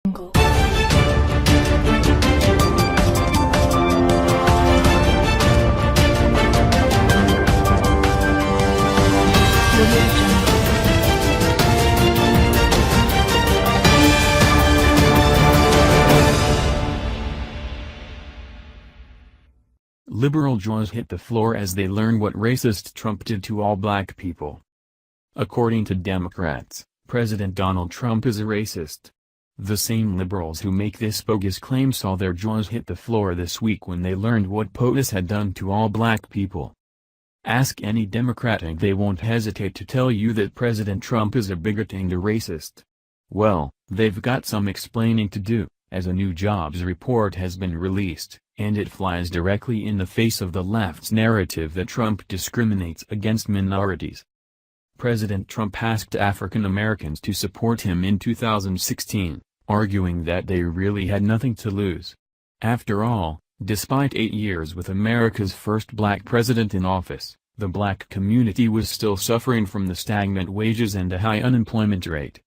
jungle. Liberal jaws hit the floor as they learn what racist Trump did to all black people. According to Democrats, President Donald Trump is a racist. The same liberals who make this bogus claim saw their jaws hit the floor this week when they learned what POTUS had done to all black people. Ask any Democrat and they won't hesitate to tell you that President Trump is a bigot and a racist. Well, they've got some explaining to do, as a new jobs report has been released, and it flies directly in the face of the left's narrative that Trump discriminates against minorities. President Trump asked African Americans to support him in 2016, arguing that they really had nothing to lose. After all, despite 8 years with America's first black president in office, the black community was still suffering from the stagnant wages and a high unemployment rate.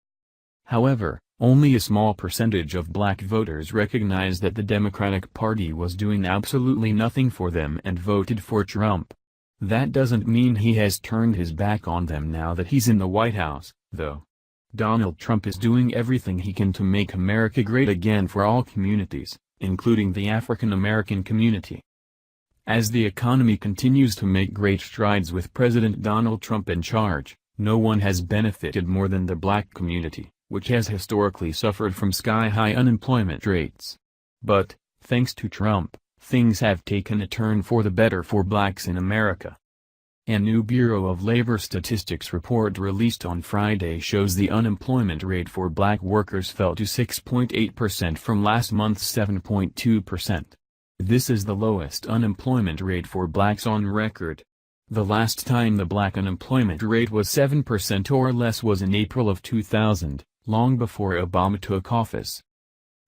However, only a small percentage of black voters recognized that the Democratic Party was doing absolutely nothing for them and voted for Trump. That doesn't mean he has turned his back on them now that he's in the White House, though. Donald Trump is doing everything he can to make America great again for all communities, including the African American community. As the economy continues to make great strides with President Donald Trump in charge, no one has benefited more than the black community, which has historically suffered from sky-high unemployment rates. But, thanks to Trump, things have taken a turn for the better for blacks in America. A new Bureau of Labor Statistics report released on Friday shows the unemployment rate for black workers fell to 6.8% from last month's 7.2%. This is the lowest unemployment rate for blacks on record. The last time the black unemployment rate was 7% or less was in April of 2000, long before Obama took office.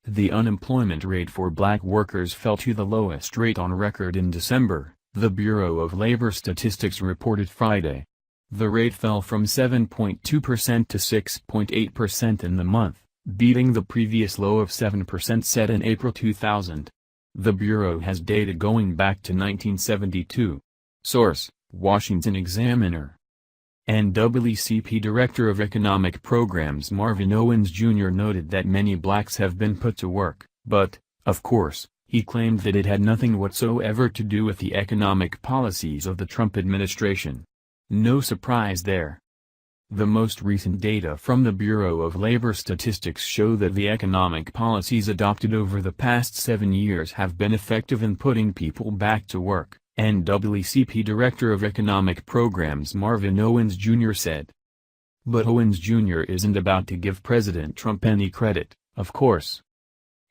The unemployment rate for black workers fell to the lowest rate on record in December, the Bureau of Labor Statistics reported Friday. The rate fell from 7.2% to 6.8% in the month, beating the previous low of 7% set in April 2000. The Bureau has data going back to 1972. Source: Washington Examiner. NAACP Director of Economic Programs Marvin Owens Jr. noted that many blacks have been put to work, but, of course, he claimed that it had nothing whatsoever to do with the economic policies of the Trump administration. No surprise there. The most recent data from the Bureau of Labor Statistics show that the economic policies adopted over the past 7 years have been effective in putting people back to work, NAACP Director of Economic Programs Marvin Owens Jr. said. But Owens Jr. isn't about to give President Trump any credit, of course.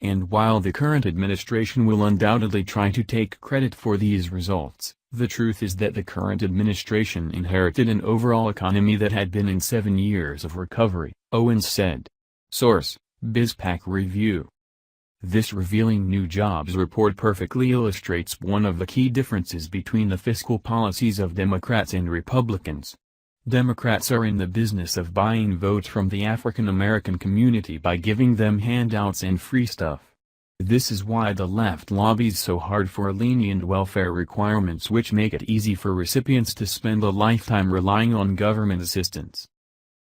And while the current administration will undoubtedly try to take credit for these results, the truth is that the current administration inherited an overall economy that had been in 7 years of recovery, Owens said. Source: BizPac Review. This revealing new jobs report perfectly illustrates one of the key differences between the fiscal policies of Democrats and Republicans. Democrats are in the business of buying votes from the African American community by giving them handouts and free stuff. This is why the left lobbies so hard for lenient welfare requirements which make it easy for recipients to spend a lifetime relying on government assistance.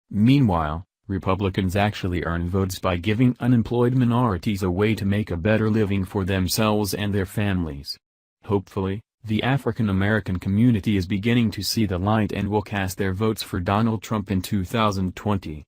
Meanwhile, Republicans actually earn votes by giving unemployed minorities a way to make a better living for themselves and their families. Hopefully, the African American community is beginning to see the light and will cast their votes for Donald Trump in 2020.